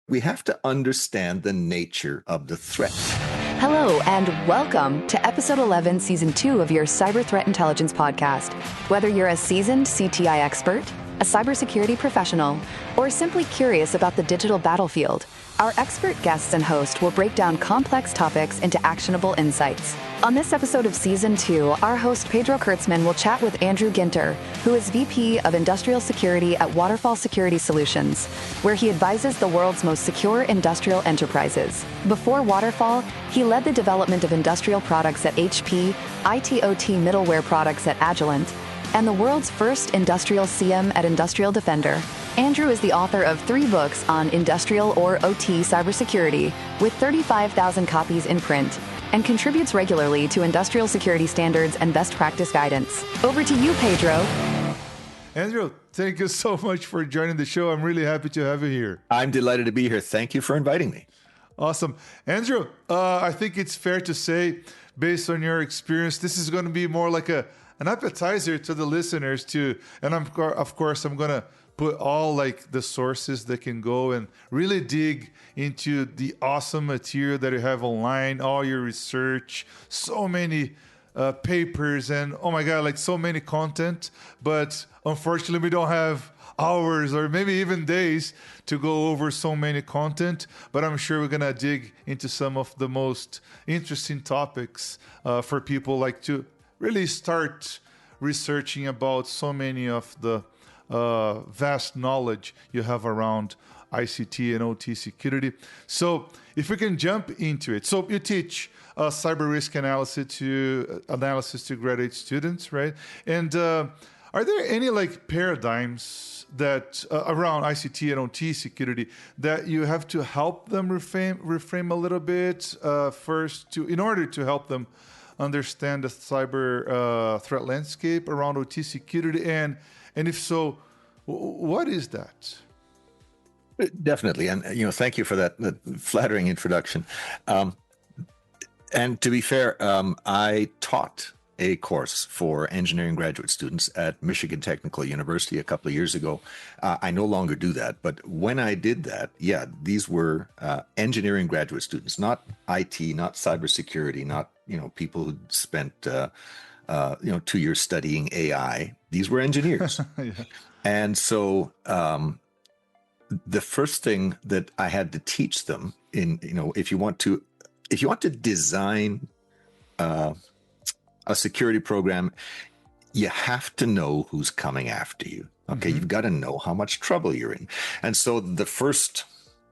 we have to understand the nature of the threat. Hello, and welcome to Episode 11, Season 2 of your Cyber Threat Intelligence podcast. Whether you're a seasoned CTI expert, a cybersecurity professional, or simply curious about the digital battlefield, our expert guests and host will break down complex topics into actionable insights. On this episode of Season 2, our host Pedro Kertzman will chat with Andrew Ginter, who is VP of Industrial Security at Waterfall Security Solutions, where he advises the world's most secure industrial enterprises. Before Waterfall, he led the development of industrial products at HP, IT/OT middleware products at Agilent, and the world's first industrial CM at Industrial Defender. Andrew is the author of 3 books on industrial or OT cybersecurity, with 35,000 copies in print, and contributes regularly to industrial security standards and best practice guidance. Over to you, Pedro. Andrew, thank you so much for joining the show. I'm really happy to have you here. I'm delighted to be here. Thank you for inviting me. Awesome. Andrew, I think it's fair to say, based on your experience, this is going to be more like an appetizer to the listeners and of course, I'm going to put all like the sources that can go and really dig into the awesome material that you have online, all your research, so many papers, and oh my God, like so many content. But unfortunately, we don't have hours or maybe even days to go over so many content. But I'm sure we're gonna dig into some of the most interesting topics for people like to really start researching about so many of the vast knowledge you have around ICT and OT security. So if we can jump into it. So you teach cyber risk analysis to graduate students, right? And are there any like paradigms that around ICT and OT security that you have to help them reframe a little bit in order to help them understand the cyber threat landscape around OT security? And if so, what is that? Definitely. And, thank you for that flattering introduction. And to be fair, I taught a course for engineering graduate students at Michigan Technical University a couple of years ago. I no longer do that. But when I did that, these were engineering graduate students, not IT, not cybersecurity, not, people who spent 2 years studying AI. These were engineers. Yeah. And so the first thing that I had to teach them if you want to design a security program, you have to know who's coming after you. Okay. Mm-hmm. You've got to know how much trouble you're in. And so the first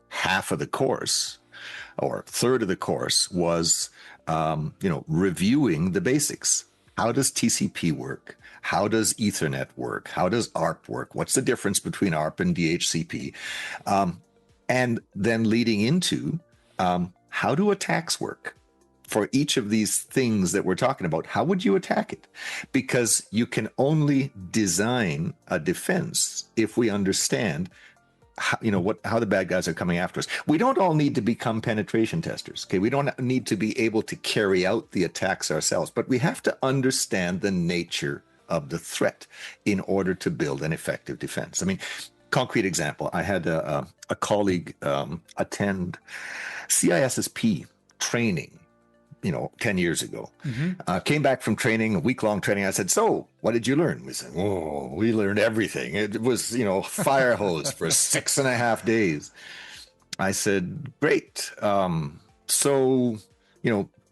half of the course or third of the course was, reviewing the basics. How does TCP work? How does Ethernet work? How does ARP work? What's the difference between ARP and DHCP? And then leading into how do attacks work? For each of these things that we're talking about, how would you attack it? Because you can only design a defense if we understand how the bad guys are coming after us. We don't all need to become penetration testers. Okay, we don't need to be able to carry out the attacks ourselves, but we have to understand the nature of the threat in order to build an effective defense. I mean, concrete example, I had a colleague attend CISSP training 10 years ago. Mm-hmm. Came back from training, a week-long training. I said, so what did you learn? We said, we learned everything. It was, fire hose for 6.5 days. I said, great. So,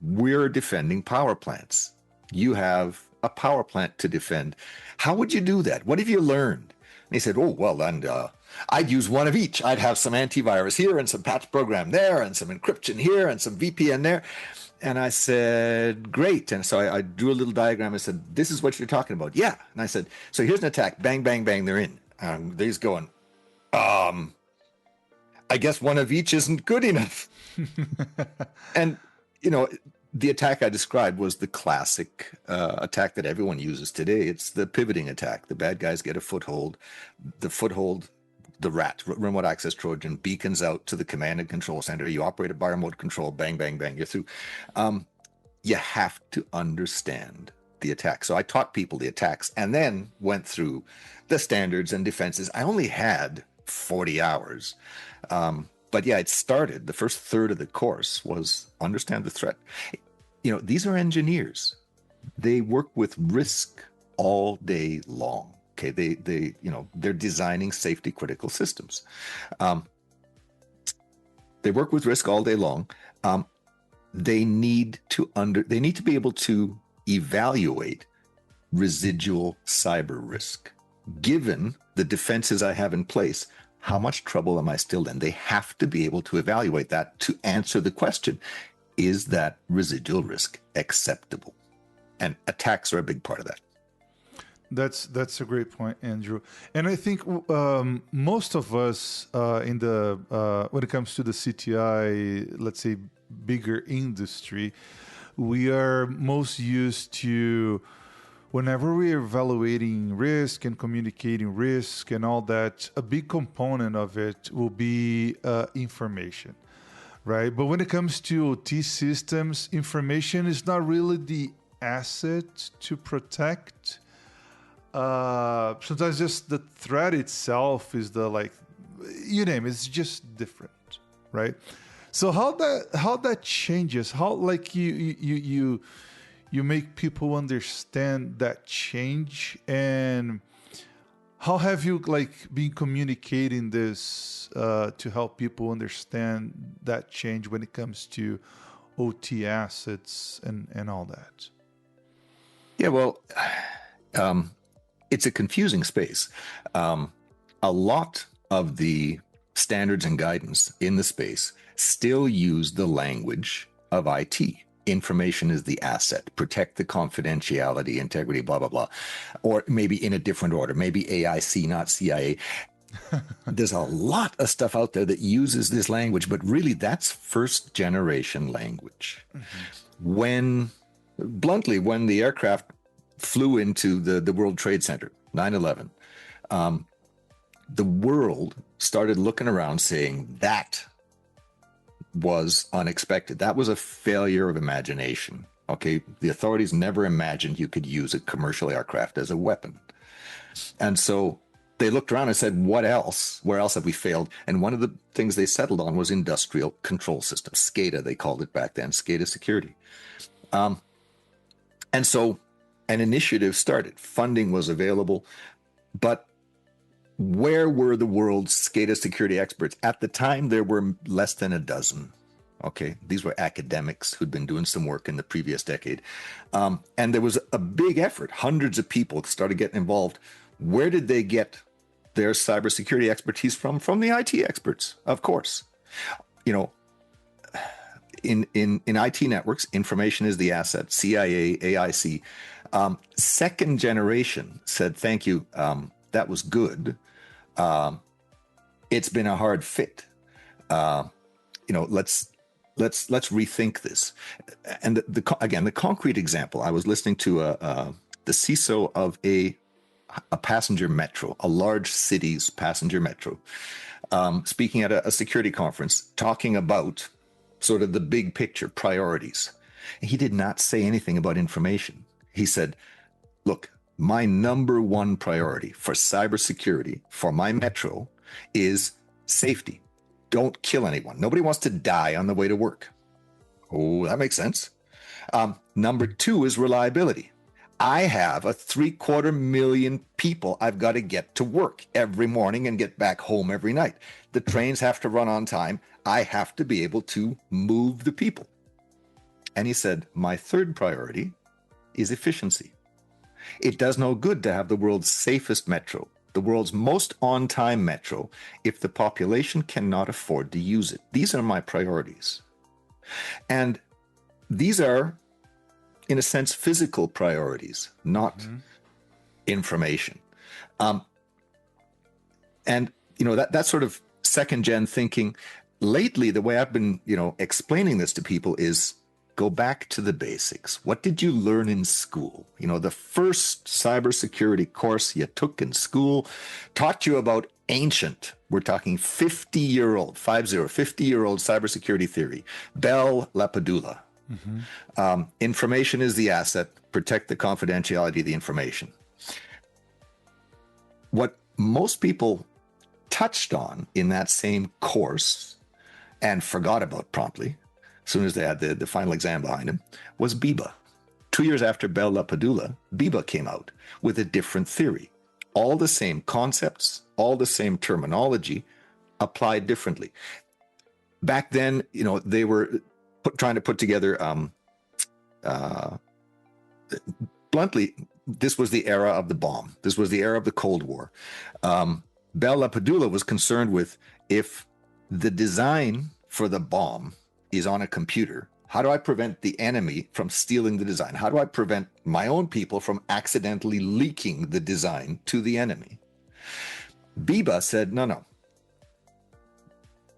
we're defending power plants. You have a power plant to defend. How would you do that? What have you learned? And he said, I'd use one of each. I'd have some antivirus here and some patch program there and some encryption here and some VPN there. And I said, great. And so I drew a little diagram. I said, this is what you're talking about. Yeah. And I said, so here's an attack. Bang, bang, bang. They're in. They's going, I guess one of each isn't good enough. And, the attack I described was the classic attack that everyone uses today. It's the pivoting attack. The bad guys get a foothold. The RAT, remote access Trojan, beacons out to the command and control center. You operate a by remote control, bang, bang, bang, you're through. You have to understand the attack. So I taught people the attacks and then went through the standards and defenses. I only had 40 hours. But yeah, it started, the first third of the course was understand the threat. These are engineers. They work with risk all day long. Okay, they're designing safety critical systems. They work with risk all day long. They need to be able to evaluate residual cyber risk. Given the defenses I have in place, how much trouble am I still in? They have to be able to evaluate that to answer the question, is that residual risk acceptable? And attacks are a big part of that. That's a great point, Andrew. And I think most of us when it comes to the CTI, let's say bigger industry, we are most used to, whenever we're evaluating risk and communicating risk and all that, a big component of it will be information, right? But when it comes to OT systems, information is not really the asset to protect. Sometimes just the threat itself is you name it, it's just different, right? So how that changes, how you make people understand that change, and how have you been communicating this to help people understand that change when it comes to OT assets and all that? Yeah, well, it's a confusing space. A lot of the standards and guidance in the space still use the language of IT. Information is the asset. Protect the confidentiality, integrity, blah, blah, blah. Or maybe in a different order, maybe AIC, not CIA. There's a lot of stuff out there that uses this language, but really that's first generation language. Mm-hmm. When the aircraft flew into the World Trade Center, 9/11, the world started looking around saying that was unexpected. That was a failure of imagination. Okay, the authorities never imagined you could use a commercial aircraft as a weapon. And so they looked around and said, what else? Where else have we failed? And one of the things they settled on was industrial control systems. SCADA, they called it back then, SCADA security. And so an initiative started. Funding was available, but where were the world's SCADA security experts? At the time, there were less than a dozen. Okay, these were academics who'd been doing some work in the previous decade. And there was a big effort. Hundreds of people started getting involved. Where did they get their cybersecurity expertise from? From the IT experts, of course. In IT networks, information is the asset. CIA, AIC. Second generation said, thank you, that was good. It's been a hard fit. Let's rethink this. And the concrete example, I was listening to the CISO of a passenger metro, a large city's passenger metro, speaking at a security conference, talking about sort of the big picture priorities. He did not say anything about information. He said, look, my number one priority for cybersecurity for my metro is safety. Don't kill anyone. Nobody wants to die on the way to work. Oh, that makes sense. Number two is reliability. I have 750,000 people I've got to get to work every morning and get back home every night. The trains have to run on time. I have to be able to move the people. And he said, my third priority is efficiency. It does no good to have the world's safest metro, the world's most on-time metro, if the population cannot afford to use it. These are my priorities. And these are, in a sense, physical priorities, not information. And, that sort of second-gen thinking, lately, the way I've been, explaining this to people is, go back to the basics. What did you learn in school? The first cybersecurity course you took in school taught you about ancient, we're talking 50-year-old cybersecurity theory, Bell LaPadula. Mm-hmm. Information is the asset, protect the confidentiality of the information. What most people touched on in that same course and forgot about promptly, as soon as they had the final exam behind him, was Biba. 2 years after Bell LaPadula, Biba came out with a different theory. All the same concepts, all the same terminology, applied differently. Back then, they were trying to put together, bluntly, this was the era of the bomb. This was the era of the Cold War. Bell LaPadula was concerned with, if the design for the bomb is on a computer, how do I prevent the enemy from stealing the design? How do I prevent my own people from accidentally leaking the design to the enemy? Biba said, no.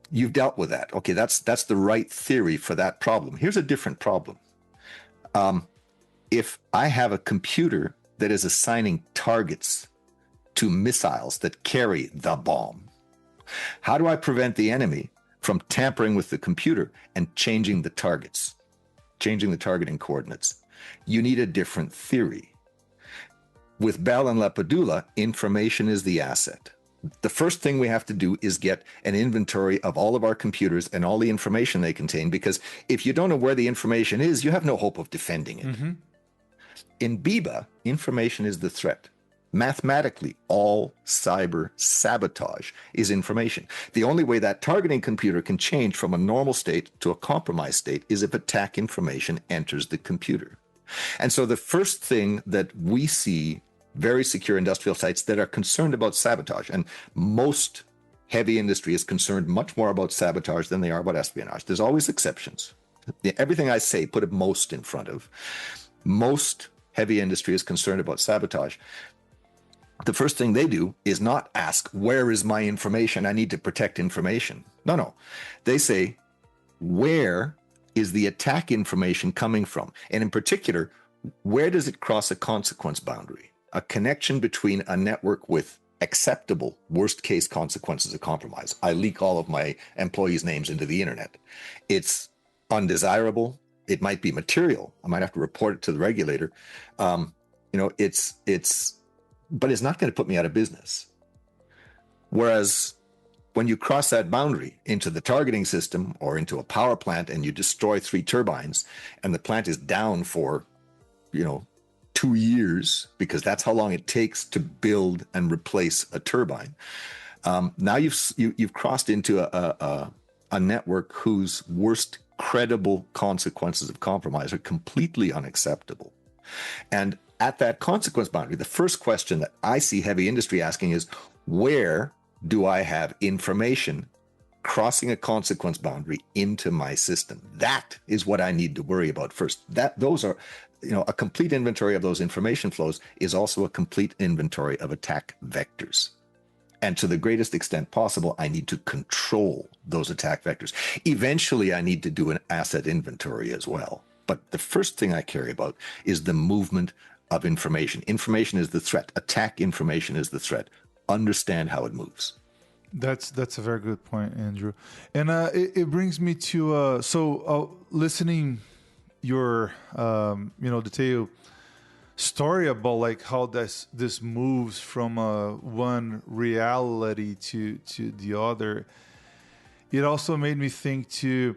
You've dealt with that. Okay, that's the right theory for that problem. Here's a different problem. If I have a computer that is assigning targets to missiles that carry the bomb, how do I prevent the enemy from tampering with the computer and changing the targets, changing the targeting coordinates? You need a different theory. With Bell and LaPadula, information is the asset. The first thing we have to do is get an inventory of all of our computers and all the information they contain, because if you don't know where the information is, you have no hope of defending it. Mm-hmm. In Biba, information is the threat. Mathematically, all cyber sabotage is information. The only way that targeting computer can change from a normal state to a compromised state is if attack information enters the computer. And so the first thing that we see very secure industrial sites that are concerned about sabotage, and most heavy industry is concerned much more about sabotage than they are about espionage. There's always exceptions. Everything I say, put a most in front of. Most heavy industry is concerned about sabotage. The first thing they do is not ask, where is my information? I need to protect information. No. They say, where is the attack information coming from? And in particular, where does it cross a consequence boundary? A connection between a network with acceptable worst case consequences of compromise. I leak all of my employees' names into the internet. It's undesirable. It might be material. I might have to report it to the regulator. But it's not going to put me out of business. Whereas when you cross that boundary into the targeting system or into a power plant and you destroy 3 turbines and the plant is down for, 2 years, because that's how long it takes to build and replace a turbine. Now you've crossed into a network whose worst credible consequences of compromise are completely unacceptable. And at that consequence boundary, the first question that I see heavy industry asking is, where do I have information crossing a consequence boundary into my system? That is what I need to worry about first. Those are, a complete inventory of those information flows is also a complete inventory of attack vectors. And to the greatest extent possible, I need to control those attack vectors. Eventually, I need to do an asset inventory as well. But the first thing I care about is the movement of information. Information is the threat. Attack information is the threat. Understand how it moves. That's a very good point, Andrew. And it brings me to listening your detailed story about like how this moves from one reality to the other. It also made me think to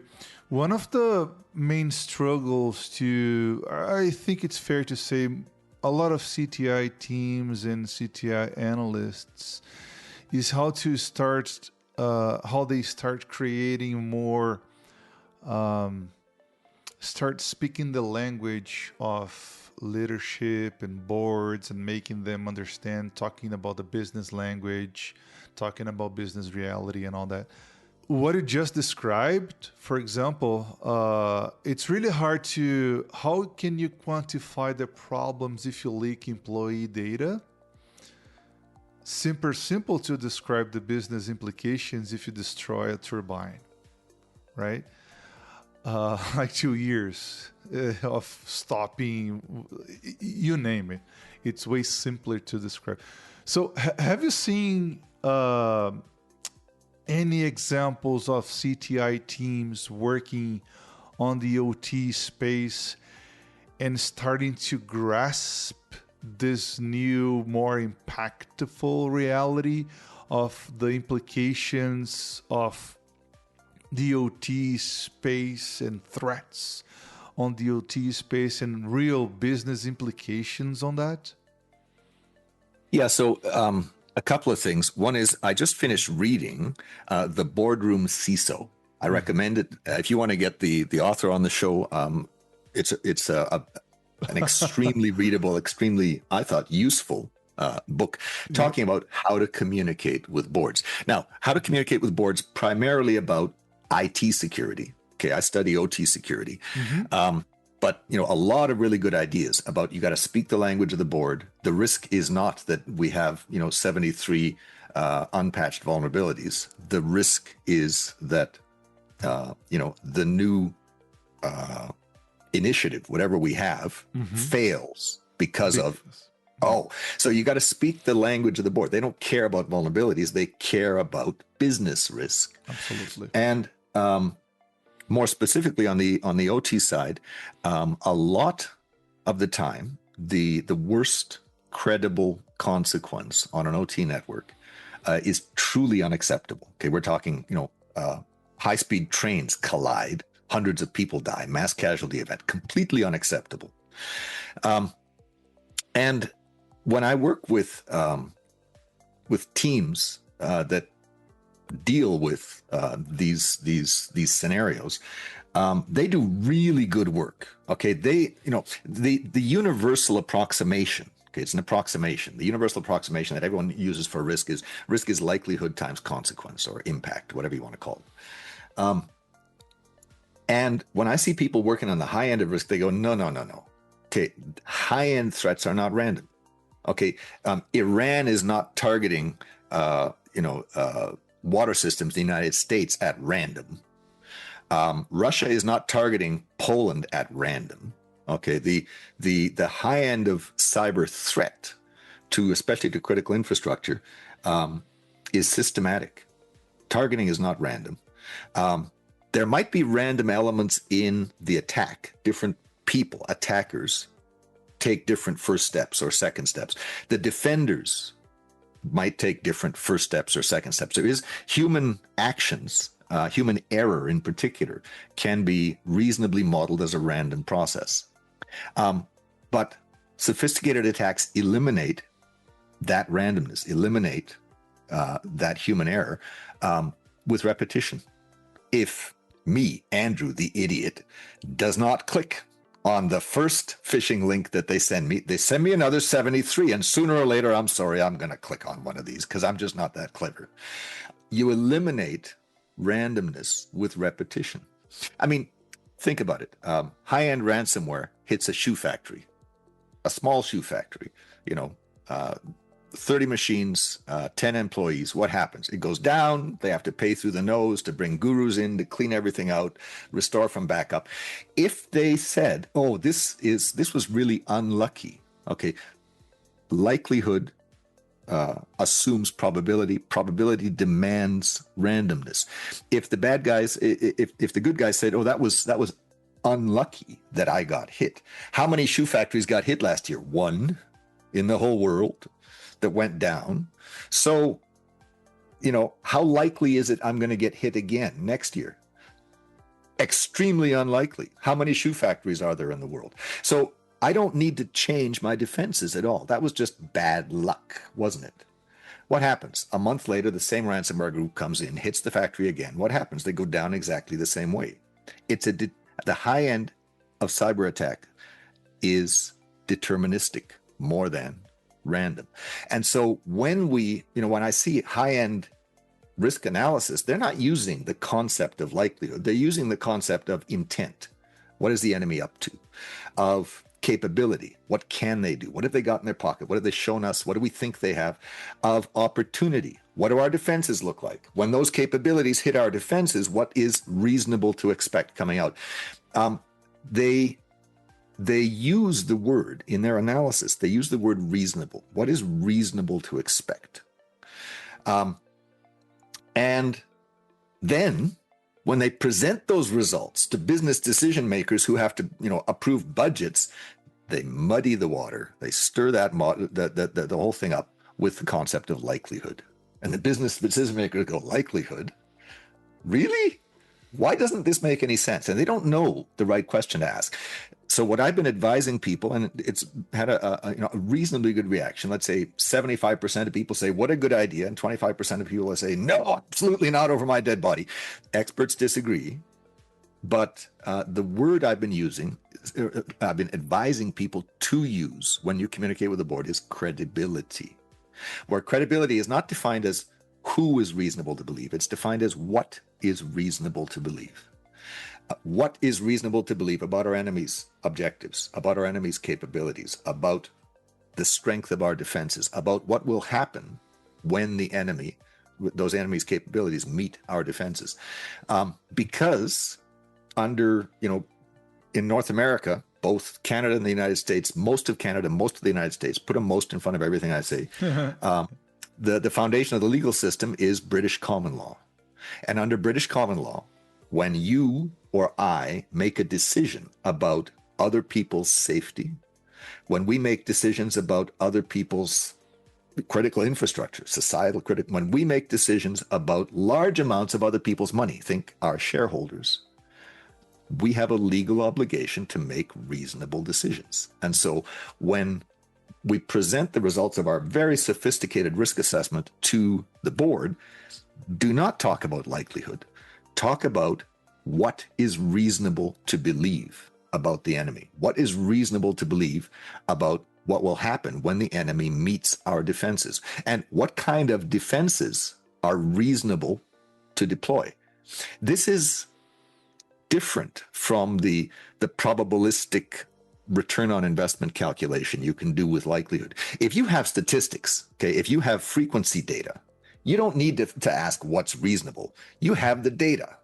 one of the main struggles I think it's fair to say, a lot of CTI teams and CTI analysts is how they start creating more, start speaking the language of leadership and boards and making them understand, talking about the business language, talking about business reality and all that. What you just described, for example, it's really hard how can you quantify the problems if you leak employee data? Simple to describe the business implications if you destroy a turbine, right? Like 2 years of stopping, you name it. It's way simpler to describe. So have you seen any examples of CTI teams working on the OT space and starting to grasp this new, more impactful reality of the implications of the OT space and threats on the OT space and real business implications on that? Yeah, so a couple of things. One is I just finished reading The Boardroom CISO. I recommend it if you want to get the author on the show. It's an extremely readable, extremely, I thought, useful book talking about how to communicate with boards. Now, how to communicate with boards primarily about IT security. Okay, I study OT security. But a lot of really good ideas about you got to speak the language of the board. The risk is not that we have 73 unpatched vulnerabilities. The risk is that the new initiative, whatever we have, fails because of. So you got to speak the language of the board. They don't care about vulnerabilities; they care about business risk. Absolutely. And more specifically on the OT side, a lot of the time, the worst credible consequence on an OT network is truly unacceptable. Okay, we're talking, high-speed trains collide, hundreds of people die, mass casualty event, completely unacceptable. And when I work with teams that deal with these scenarios, they do really good work. Okay, the universal approximation. Okay, it's an approximation. The universal approximation that everyone uses for risk is likelihood times consequence or impact, whatever you want to call it. And when I see people working on the high end of risk, they go, no. Okay, high end threats are not random. Okay, Iran is not targeting, water systems in the United States at random. Russia is not targeting Poland at random. Okay, the high end of cyber threat especially to critical infrastructure is systematic. Targeting is not random. There might be random elements in the attack. Different people, attackers, take different first steps or second steps. The defenders might take different first steps or second steps. There is human actions, human error in particular, can be reasonably modeled as a random process. But sophisticated attacks eliminate that randomness, eliminate that human error with repetition. If me, Andrew, the idiot, does not click on the first phishing link that they send me another 73, and sooner or later, I'm going to click on one of these because I'm just not that clever. You eliminate randomness with repetition. I mean, think about it. High-end ransomware hits a shoe factory, a small shoe factory, 30 machines, 10 employees. What happens? It goes down. They have to pay through the nose to bring gurus in to clean everything out, restore from backup. If they said, "Oh, this was really unlucky," okay, likelihood assumes probability. Probability demands randomness. If the bad guys, if the good guys said, "Oh, that was unlucky that I got hit." How many shoe factories got hit last year? One in the whole world that went down. So, how likely is it I'm going to get hit again next year? Extremely unlikely. How many shoe factories are there in the world? So I don't need to change my defenses at all. That was just bad luck, wasn't it? What happens? A month later, the same ransomware group comes in, hits the factory again. What happens? They go down exactly the same way. The high end of cyber attack is deterministic more than random. And so when I see high-end risk analysis, they're not using the concept of likelihood. They're using the concept of intent. What is the enemy up to? Of capability. What can they do? What have they got in their pocket? What have they shown us? What do we think they have? Of opportunity. What do our defenses look like? When those capabilities hit our defenses, what is reasonable to expect coming out? They use the word in their analysis. They use the word reasonable. What is reasonable to expect? And then when they present those results to business decision makers who have to, approve budgets, they muddy the water. They stir the whole thing up with the concept of likelihood. And the business decision makers go, likelihood? Really? Why doesn't this make any sense? And they don't know the right question to ask. So what I've been advising people, and it's had a reasonably good reaction. Let's say 75% of people say, what a good idea. And 25% of people say, no, absolutely not, over my dead body. Experts disagree. But the word I've been using, I've been advising people to use when you communicate with the board is credibility. Where credibility is not defined as who is reasonable to believe. It's defined as what is reasonable to believe. What is reasonable to believe about our enemy's objectives, about our enemy's capabilities, about the strength of our defenses, about what will happen when those enemy's capabilities meet our defenses. Because under, in North America, both Canada and the United States, most of Canada, most of the United States, put a most in front of everything I say. The foundation of the legal system is British common law. And under British common law, when you or I make a decision about other people's safety, when we make decisions about other people's critical infrastructure, societal critical, when we make decisions about large amounts of other people's money, think our shareholders, we have a legal obligation to make reasonable decisions. And so when we present the results of our very sophisticated risk assessment to the board, do not talk about likelihood. Talk about what is reasonable to believe about the enemy. What is reasonable to believe about what will happen when the enemy meets our defenses? And what kind of defenses are reasonable to deploy? This is different from the probabilistic return on investment calculation you can do with likelihood. If you have statistics, okay, if you have frequency data, you don't need to ask what's reasonable. You have the data.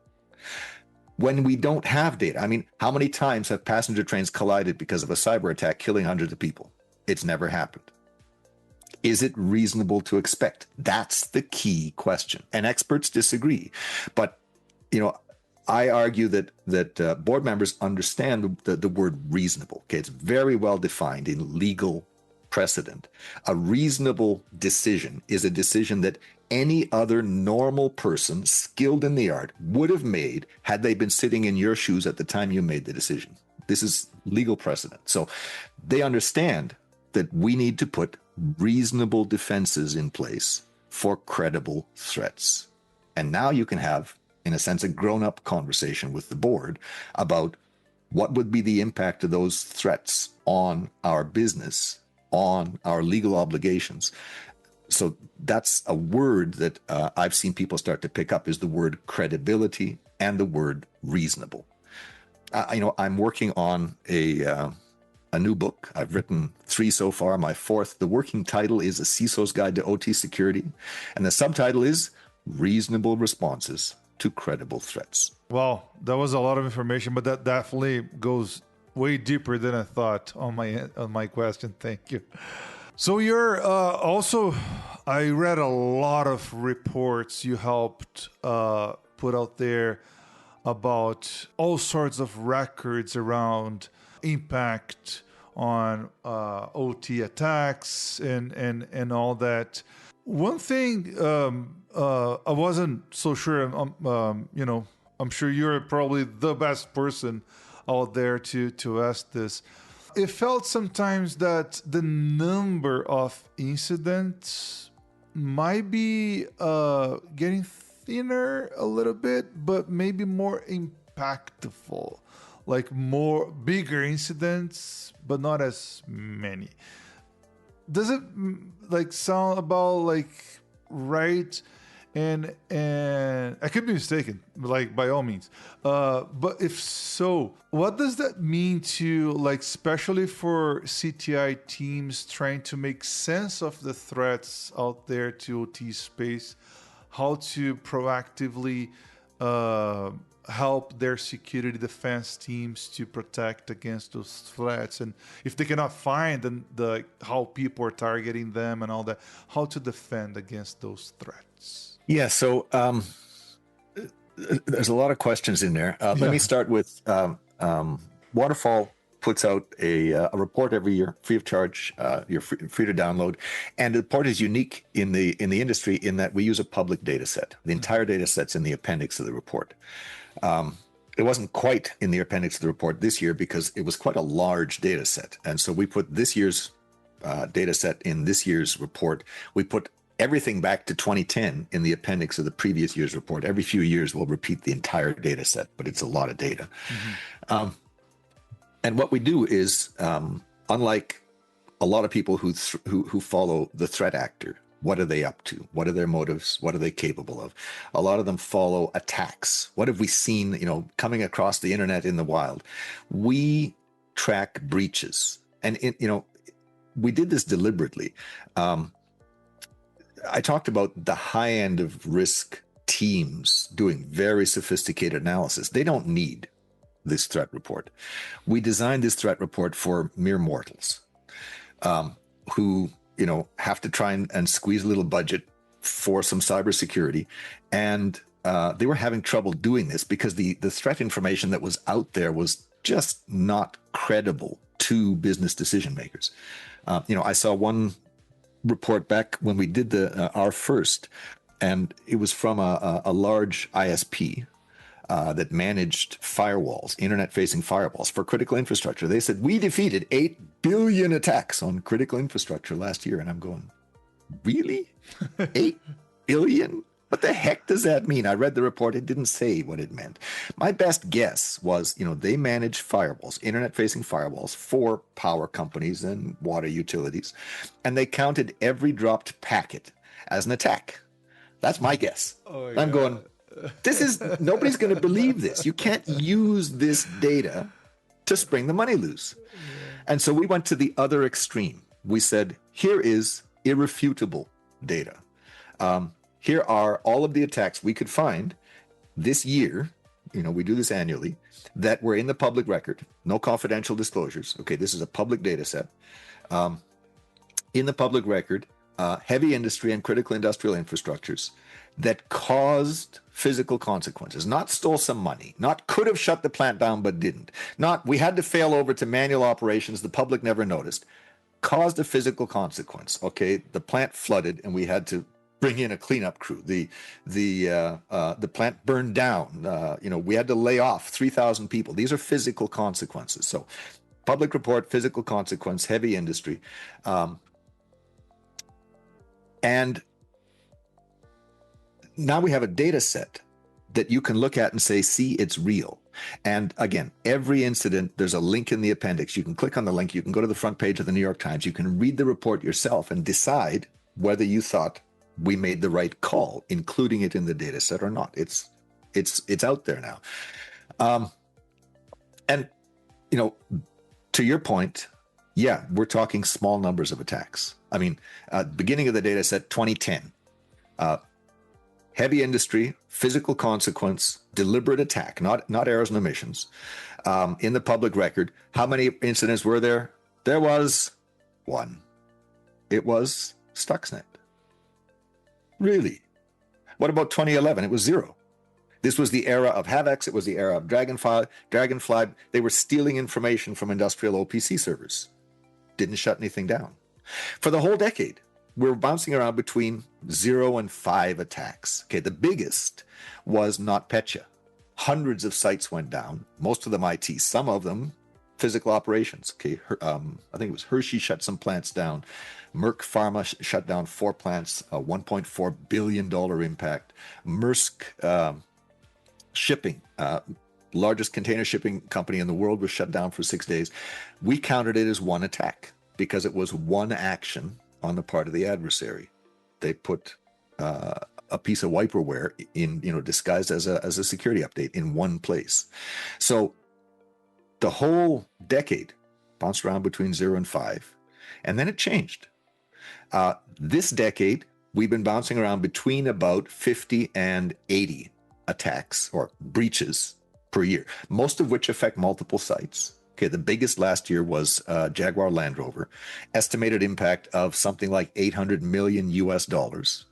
When we don't have data, I mean, how many times have passenger trains collided because of a cyber attack, killing hundreds of people? It's never happened. Is it reasonable to expect? That's the key question. And experts disagree. But, I argue that board members understand the word reasonable. Okay, it's very well defined in legal precedent. A reasonable decision is a decision that any other normal person skilled in the art would have made had they been sitting in your shoes at the time you made the decision. This is legal precedent. So they understand that we need to put reasonable defenses in place for credible threats. And now you can have, in a sense, a grown-up conversation with the board about what would be the impact of those threats on our business, on our legal obligations. So that's a word that I've seen people start to pick up, is the word credibility and the word reasonable. I'm working on a new book. I've written 3 so far. My 4th, the working title is A CISO's Guide to OT Security. And the subtitle is Reasonable Responses to Credible Threats. Well, that was a lot of information, but that definitely goes way deeper than I thought on my question. Thank you. So you're also, I read a lot of reports you helped put out there about all sorts of records around impact on OT attacks and all that. One thing I wasn't so sure, I'm sure you're probably the best person out there to ask this. It felt sometimes that the number of incidents might be getting thinner a little bit, but maybe more impactful, like more bigger incidents, but not as many. Does it sound about right? And I could be mistaken, by all means. But if so, what does that mean to, especially for CTI teams trying to make sense of the threats out there to OT space, how to proactively help their security defense teams to protect against those threats, and if they cannot find how people are targeting them and all that, how to defend against those threats? Yeah, so there's a lot of questions in there. Let me start with Waterfall puts out a report every year, free of charge. You're free to download, and the report is unique in the industry in that we use a public data set. The entire data set's in the appendix of the report. It wasn't quite in the appendix of the report this year because it was quite a large data set. And so we put this year's data set in this year's report. We put everything back to 2010 in the appendix of the previous year's report. Every few years, we'll repeat the entire data set, but it's a lot of data. Mm-hmm. And what we do is, unlike a lot of people who follow the threat actor, what are they up to? What are their motives? What are they capable of? A lot of them follow attacks. What have we seen, coming across the internet in the wild? We track breaches. And, we did this deliberately. I talked about the high end of risk teams doing very sophisticated analysis. They don't need this threat report. We designed this threat report for mere mortals who have to try and squeeze a little budget for some cybersecurity. And they were having trouble doing this because the threat information that was out there was just not credible to business decision makers. I saw one report back when we did our first, and it was from a large ISP that managed firewalls, internet-facing firewalls for critical infrastructure. They said, we defeated 8 billion attacks on critical infrastructure last year. And I'm going, really? 8 billion? What the heck does that mean? I read the report. It didn't say what it meant. My best guess was, they manage firewalls, internet-facing firewalls for power companies and water utilities. And they counted every dropped packet as an attack. That's my guess. Oh, I'm going, nobody's going to believe this. You can't use this data to spring the money loose. And so we went to the other extreme. We said, here is irrefutable data. Here are all of the attacks we could find this year. We do this annually, that were in the public record. No confidential disclosures. Okay, this is a public data set. In the public record, heavy industry and critical industrial infrastructures that caused physical consequences, not stole some money, not could have shut the plant down but didn't, not we had to fail over to manual operations, the public never noticed, caused a physical consequence. Okay, the plant flooded and we had to bring in a cleanup crew. The plant burned down. We had to lay off 3,000 people. These are physical consequences. So public report, physical consequence, heavy industry. And now we have a data set that you can look at and say, see, it's real. And again, every incident, there's a link in the appendix. You can click on the link. You can go to the front page of the New York Times. You can read the report yourself and decide whether you thought we made the right call, including it in the data set or not. It's out there now. And, to your point, yeah, we're talking small numbers of attacks. I mean, beginning of the data set, 2010, heavy industry, physical consequence, deliberate attack, not errors and omissions, in the public record. How many incidents were there? There was one. It was Stuxnet. Really? What about 2011? It was 0. This was the era of Havax. It was the era of Dragonfly. They were stealing information from industrial OPC servers. Didn't shut anything down. For the whole decade, we're bouncing around between 0 and 5 attacks. Okay, the biggest was NotPetya. Hundreds of sites went down, most of them IT, some of them physical operations. Okay, I think it was Hershey shut some plants down. Merck Pharma shut down 4 plants, a $1.4 billion impact. Maersk Shipping, largest container shipping company in the world, was shut down for 6 days. We counted it as one attack because it was one action on the part of the adversary. They put a piece of wiperware in, disguised as a security update in one place. So the whole decade bounced around between 0 and 5, and then it changed. This decade, we've been bouncing around between about 50 and 80 attacks or breaches per year, most of which affect multiple sites. Okay, the biggest last year was Jaguar Land Rover, estimated impact of something like $800 million US dollars.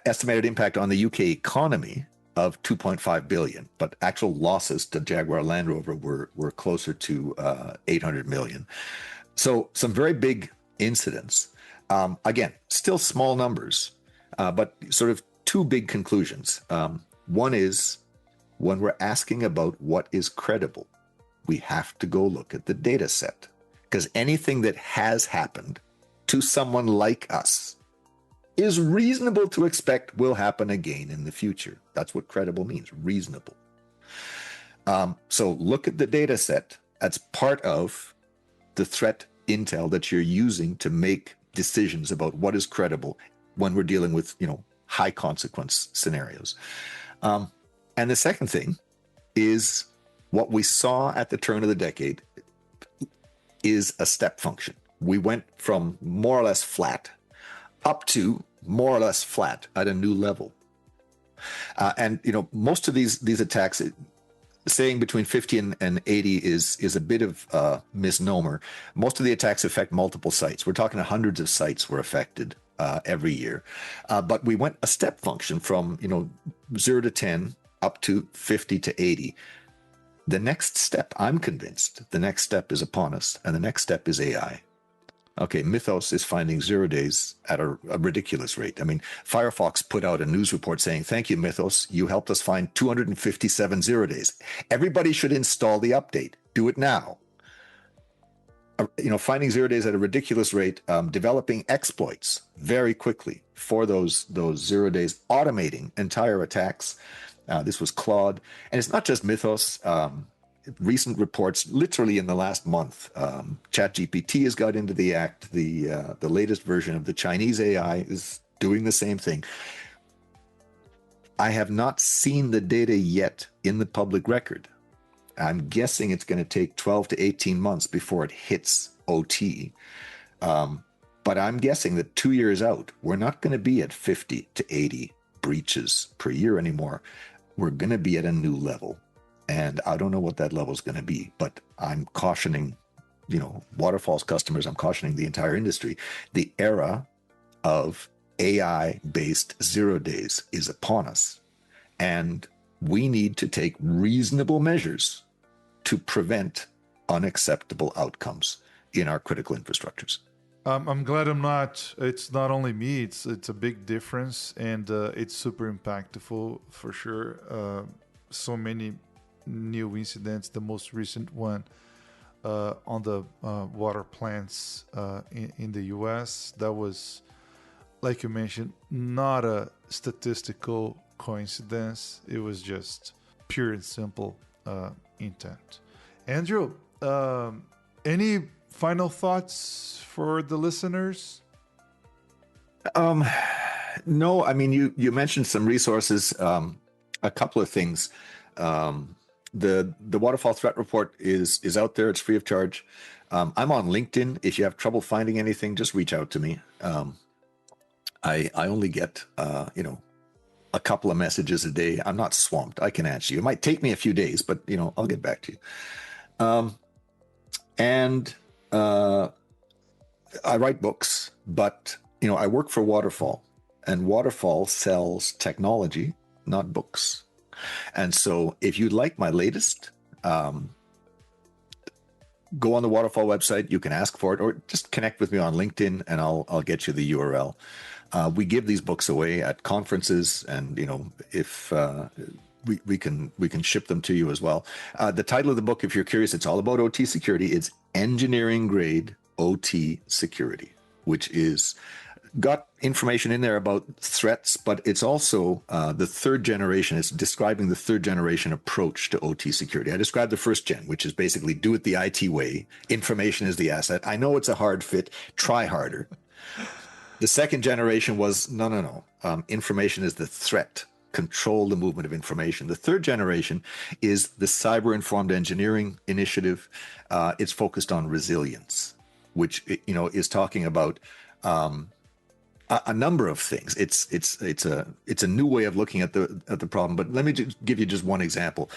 Estimated impact on the UK economy of 2.5 billion, but actual losses to Jaguar Land Rover were closer to 800 million. So some very big incidents. Again, still small numbers, but sort of two big conclusions. One is when we're asking about what is credible, we have to go look at the data set, because anything that has happened to someone like us is reasonable to expect will happen again in the future. That's what credible means, reasonable. So look at the data set. That's part of the threat intel that you're using to make decisions about what is credible when we're dealing with, high consequence scenarios. And the second thing is what we saw at the turn of the decade is a step function. We went from more or less flat up to more or less flat at a new level. And most of these attacks, saying between 50 and 80 is a bit of a misnomer. Most of the attacks affect multiple sites. We're talking hundreds of sites were affected every year. But we went a step function from 0 to 10 up to 50 to 80. The next step, I'm convinced, the next step is upon us, and the next step is AI. Okay, Mythos is finding 0 days at a ridiculous rate. I mean, Firefox put out a news report saying, thank you, Mythos. You helped us find 257 0 days. Everybody should install the update. Do it now. Finding 0 days at a ridiculous rate, developing exploits very quickly for those 0 days, automating entire attacks. This was Claude. And it's not just Mythos. Recent reports, literally in the last month, ChatGPT has got into the act. The latest version of the Chinese AI is doing the same thing. I have not seen the data yet in the public record. I'm guessing it's going to take 12 to 18 months before it hits OT. But I'm guessing that 2 years out, we're not going to be at 50 to 80 breaches per year anymore. We're going to be at a new level. And I don't know what that level is going to be, but I'm cautioning, Waterfall's customers, I'm cautioning the entire industry. The era of AI-based 0 days is upon us. And we need to take reasonable measures to prevent unacceptable outcomes in our critical infrastructures. I'm glad it's not only me, it's a big difference, and it's super impactful for sure. So many new incidents, the most recent one on the water plants in the US, that was, like you mentioned, not a statistical coincidence. It was just pure and simple intent. Andrew, any final thoughts for the listeners? No, I mean, you mentioned some resources, a couple of things. The Waterfall Threat Report is out there. It's free of charge. I'm on LinkedIn. If you have trouble finding anything, just reach out to me. I only get a couple of messages a day. I'm not swamped. I can answer you. It might take me a few days, but I'll get back to you. And I write books, but I work for Waterfall, and Waterfall sells technology, not books. And so if you'd like my latest, go on the Waterfall website. You can ask for it, or just connect with me on LinkedIn, and I'll get you the URL. We give these books away at conferences, and if we can ship them to you as well. The title of the book, if you're curious, it's all about OT security. It's Engineering Grade OT Security, which is got information in there about threats, but it's also the third generation. It's describing the third generation approach to OT security. I described the first gen, which is basically do it the IT way. Information is the asset. I know it's a hard fit. Try harder. The second generation was no. Information is the threat. Control the movement of information. The third generation is the cyber-informed engineering initiative. It's focused on resilience, which is talking about a number of things. It's a new way of looking at the problem. But let me just give you just one example.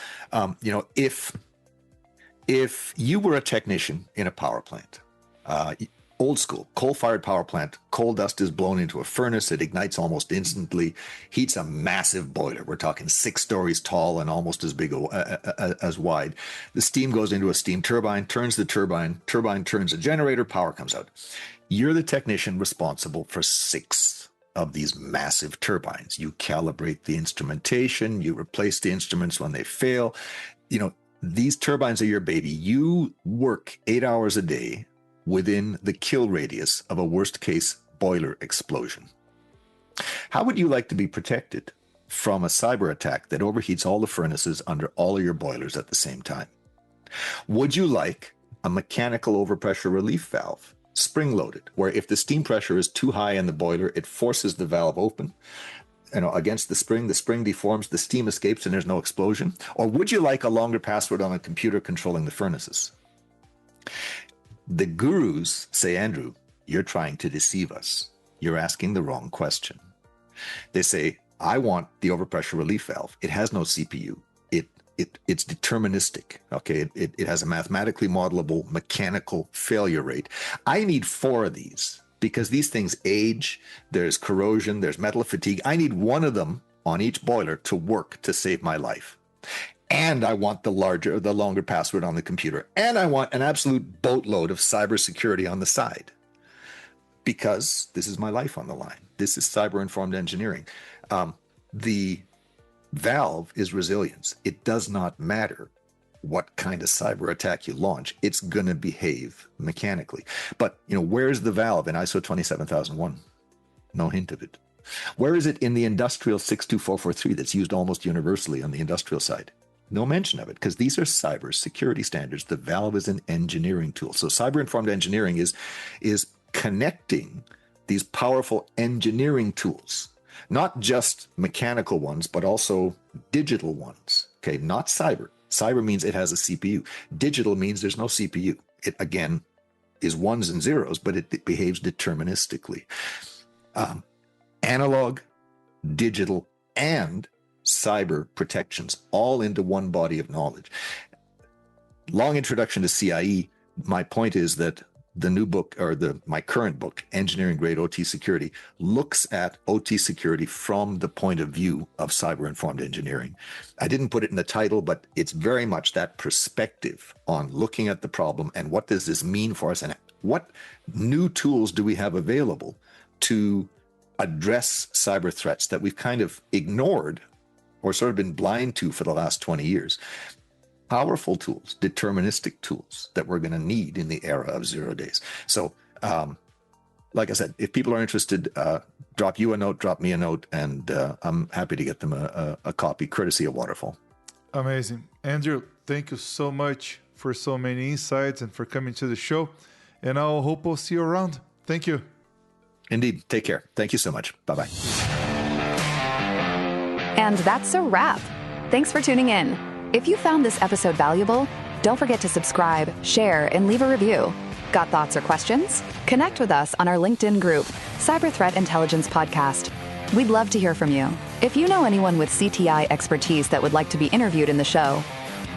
If you were a technician in a power plant, old school, coal-fired power plant, coal dust is blown into a furnace. It ignites almost instantly, heats a massive boiler. We're talking 6 stories tall and almost as big as wide. The steam goes into a steam turbine, turns the turbine turns a generator, power comes out. You're the technician responsible for 6 of these massive turbines. You calibrate the instrumentation, you replace the instruments when they fail. These turbines are your baby. You work 8 hours a day within the kill radius of a worst case boiler explosion. How would you like to be protected from a cyber attack that overheats all the furnaces under all of your boilers at the same time? Would you like a mechanical overpressure relief valve, spring-loaded, where if the steam pressure is too high in the boiler, it forces the valve open, against the spring deforms, the steam escapes, and there's no explosion? Or would you like a longer password on a computer controlling the furnaces? The gurus say, Andrew, you're trying to deceive us. You're asking the wrong question. They say, I want the overpressure relief valve. It has no CPU. It's deterministic. Okay, it has a mathematically modelable mechanical failure rate. I need 4 of these because these things age. There's corrosion. There's metal fatigue. I need 1 of them on each boiler to work to save my life. And I want the longer password on the computer. And I want an absolute boatload of cybersecurity on the side, because this is my life on the line. This is cyber-informed engineering. The valve is resilience. It does not matter what kind of cyber attack you launch. It's going to behave mechanically. But, where's the valve in ISO 27001? No hint of it. Where is it in the industrial 62443 that's used almost universally on the industrial side? No mention of it, because these are cyber security standards. The valve is an engineering tool. So cyber-informed engineering is connecting these powerful engineering tools, not just mechanical ones, but also digital ones. Okay, not cyber. Cyber means it has a CPU. Digital means there's no CPU. It, again, is ones and zeros, but it behaves deterministically. Analog, digital, and cyber protections all into one body of knowledge. Long introduction to CIE. My point is that the new book, or my current book, Engineering Grade OT Security, looks at OT security from the point of view of cyber-informed engineering. I didn't put it in the title, but it's very much that perspective on looking at the problem and what does this mean for us, and what new tools do we have available to address cyber threats that we've kind of ignored or sort of been blind to for the last 20 years. Powerful tools, deterministic tools that we're going to need in the era of 0 days. So, like I said, if people are interested, drop you a note, drop me a note, and I'm happy to get them a copy, courtesy of Waterfall. Amazing. Andrew, thank you so much for so many insights and for coming to the show. And I hope we'll see you around. Thank you. Indeed. Take care. Thank you so much. Bye-bye. And that's a wrap. Thanks for tuning in. If you found this episode valuable, don't forget to subscribe, share, and leave a review. Got thoughts or questions? Connect with us on our LinkedIn group, Cyber Threat Intelligence Podcast. We'd love to hear from you. If you know anyone with CTI expertise that would like to be interviewed in the show,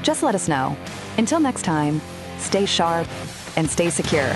just let us know. Until next time, stay sharp and stay secure.